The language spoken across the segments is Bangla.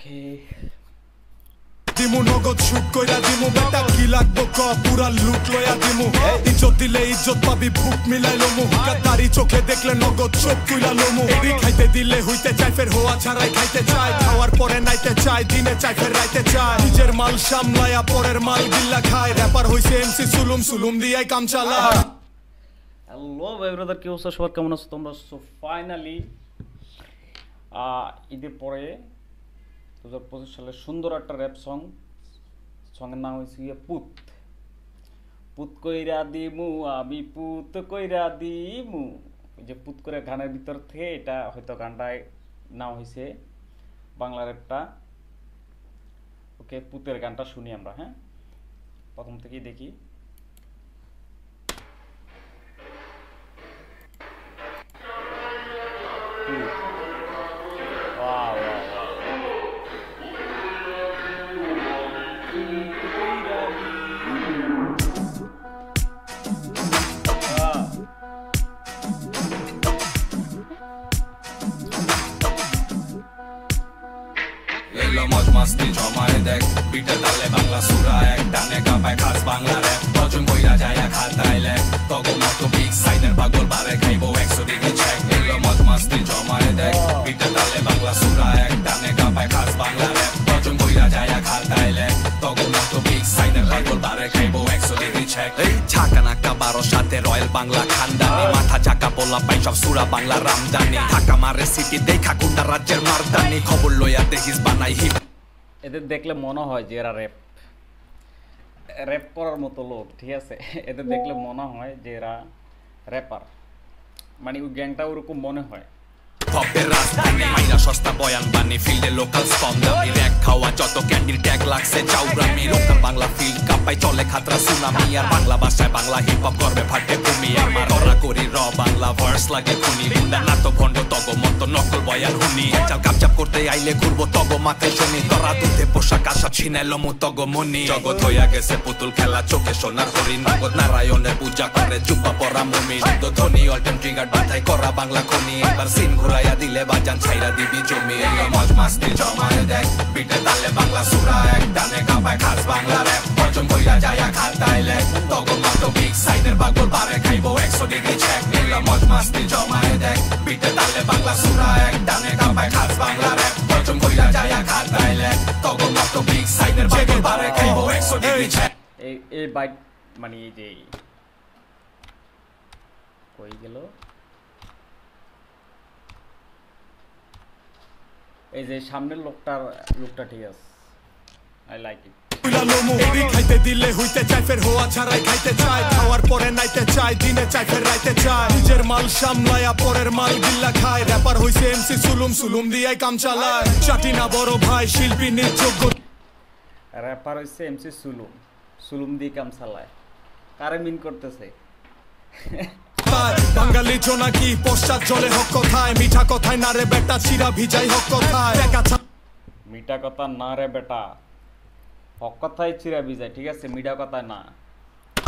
ওকে দিমু নগদ শুট কইরা দিমু বেটা কি লাগবো ক পুরা লুট লয়া দিমু ইজ্জত দিলে ইজ্জত পাবি বুক মিলাইলো মু গাদারি চোখে দেখলে নগদ চোখ তুইলা লমু এডি খাইতে দিলে হইতে চাই ফের হোয়া ছাড়াই খাইতে চাই খাওয়ার পরে নাইতে চাই দিনে চাই ফের রাইতে চাই নিজের মাল সামলায়া পরের মাল গিল্লা খায় র‍্যাপার হইছে এমসি সুলুম সুলুম দিয়াই কাম চালায়। হ্যালো ভাই ব্রাদার, কি অবস্থা সবার, কেমন আছো তোমরা? সো ফাইনালি ঈদের পরে 2025 সালের সুন্দর একটা র্যাপ সঙ্গের নাম হয়েছে পুত পুত কইরা দিমু আমি পুত কইরা দিমু। ওই যে পুত করে গানের ভিতর থেকে এটা হয়তো গানটায় নাম হয়েছে বাংলা র্যাপটা। ওকে, পুতের গানটা শুনি আমরা। হ্যাঁ, প্রথম থেকেই দেখি। মজ মাস্তি জমায় দেখ পিঠে তালে বাংলা সুরা এক ডানে কাপায় খাস বাংলা র্যাপ বজন কইরা যায় খাতায় লেখ তগো মতো বিগ সাইডের পাগল বারে খাইবো 100 ডিগ্রি চেক এলো মজ মাস্তি জমায় দেখ পিঠে তালে বাংলা সুরা এক ডানে কাপায় খাস বাংলা র্যাপ বজন কইরা যায় খাতায় লেখ তগো মতো বিগ সাইডের পাগল বারে খাইবো 100 ডিগ্রি চেক এই ছাকা নাকা 12 সাথে রয়্যাল বাংলা খানদানি মাথা চাকা পোলা পাই সব সুরা বাংলা রামদানি ঢাকা মারে সিটি দেখা গুন্ডা রাজ্যের মারদানি খবর লইয়া দেখিস বানাই হিপ। এদের দেখলে মনে হয় যে এরা র্যাপ করার মতো লোক, ঠিক আছে? এদের দেখলে মনে হয় যে এরা র্যাপার, মানে ওই গ্যাংটা ওরকম মনে হয়। পপের রাজধানী মাইরা সস্তা বয়ান বানি ফিল্ডে লোকাল স্পম দামি র‍্যাক খাওয়া যত ক্যান্ডির ট্যাগ লাগছে চাউরামি লোকাল বাংলা ফিল্ড কাপাই চলে খাতরা সুনামি আর বাংলা ভাষায় বাংলা হিপ হপ করবে ফাটে ভূমি আমার ওরা করি র বাংলা ভার্স লাগে খুনি গুন্ডা নাটক ভণ্ড তগ মত নকল বয়ান হুনি চাল কাপচাপ করতে আইলে ঘুরবো তগ মাথায় শুনি তোরা দুধে পোশাক আশা ছিনাইলো মু তগ মনি জগৎ হইয়া গেছে পুতুল খেলা চোখে সোনার হরিণ নগদ নারায়ণের পূজা করে জুব্বা পরা মুমি ধনী অল্টেম ট্রিগার বাধাই করা বাংলা খনি এবার সিন ঘুরাইয়া দিলে বাজান ছাইরা দিবি জমি এলো মজ মাস্তি জমায় দেখ পিঠে তালে বাংলা সুরা এক ডানে কাপায় খাস বাংলা র্যাপ বজন কইরা যায় খাতায় লেখ তগো মতো বিগ সাইডের পাগল বারে খাইবো 100 ডিগ্রি চেক এলো মজ মাস্তি জমায় দেখ পিঠে তালে বাংলা সুরা এক ডানে কাপায় খাস বাংলা র্যাপ বজন কইরা যায় খাতায় লেখ তগো মতো বিগ সাইডের পাগল বারে খাইবো 100 ডিগ্রি চেক। এই বাইট মানে এই যে কই গেল, এই যে সামনের লোকটা ঠিক আছে, আই লাইক ইট। খাইতে দিলে হইতে চাই ফের হোয়া ছাড়াই খাইতে চাই খাওয়ার পরে নাইতে চাই দিনে চাই ফের রাইতে চাই নিজের মাল সামলায়া পরের মাল গিল্লা খায় র‍্যাপার হইছে এমসি সুলুম সুলুম দিয়াই কাম চালায় চাটি না বড় ভাই শিল্পী নিযোগ্য র‍্যাপার হইছে এমসি সুলুম দিয়ে কাম চালায়। কারে মিন করতেছে? বাঙালি জোনাকি পশ্চাৎ জলে হক কথায় মিঠা কথায় না রে বেটা চিরা ভিজাই হক কথায় মিঠা কথা না রে বেটা হক কথায় চিরা ভিজাই, ঠিক আছে? মিঠা কথা না।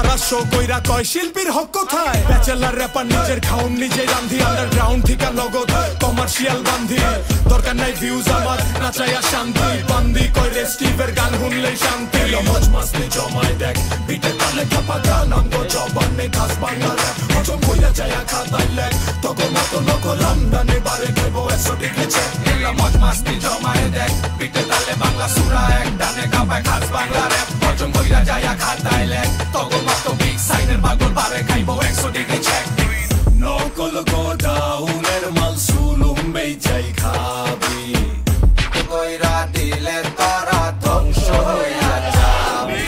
রাশো কইরা কয় শিল্পীর হক কথায় ব্যাচেলার র‍্যাপার নিজের খাউন নিজেই রান্ধি আন্ডারগ্রাউন্ড ঠিকা নগদ কমার্শিয়াল বান্ধি দরকার নাই ভিউজ আমার নাচাইয়া শান্তি বান্দি কয় রে স্টিভের গান শুনলেই শান্তি মজ মাস্তি জমায় দেখ বিটে তালে কাপা গান অঙ্গ জবানে খাস বাংলা র্যাপ হজম কইরা যায় খাতায় লেখ তগো মতো লোক রামদানি বারে খাইবো 100 ডিগ্রি চেক এলো মজ মাস্তি জমায় দেখ বিটে তালে বাংলা সুরা এক ডানে কাপায় খাস বাংলা র্যাপ হজম কইরা যায় খাতায় লেখ তগো মতো বিগ সাইডের পাগল বারে খাইবো 100 ডিগ্রি চেক নকল গোডাউনের মাল সুলুম বেচাই খাবি কইরা দিলে তোরা ধ্বংস হইয়া যাবি।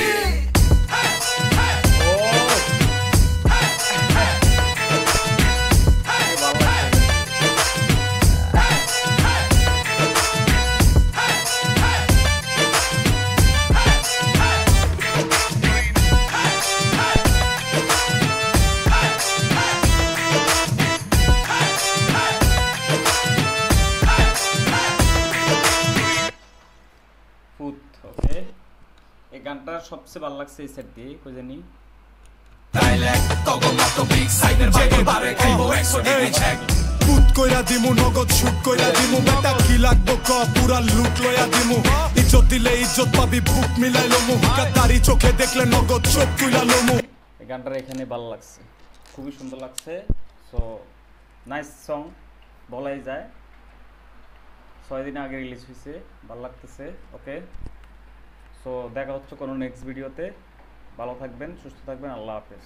এই গানটা সবচেয়ে ভালো লাগছে এই সেট দিয়ে, কই জানি তাইলে তগো মতো বিগ সাইডের পাগল বারে খাইবো 100 ডিগ্রি চেক কইরা দিমু নগদ শুট কইরা দিমু বেটা কি লাগবো ক পুরা লুট লইয়া দিমু ইজ্জত দিলে ইজ্জত পাবি বুক মিলাইলো মু গাদারি চোখে দেখলে নগদ চোখ তুইলা লমু এই গানটা এখানে ভালো লাগছে, খুবই সুন্দর লাগছে। সো নাইস সং বলাই যায়, 6 দিন আগে রিলিজ হয়েছে, ভালো লাগতেছে। ওকে, সো দেখা হচ্ছে কোনো নেক্সট ভিডিওতে। ভালো থাকবেন, সুস্থ থাকবেন, আল্লাহ হাফেজ।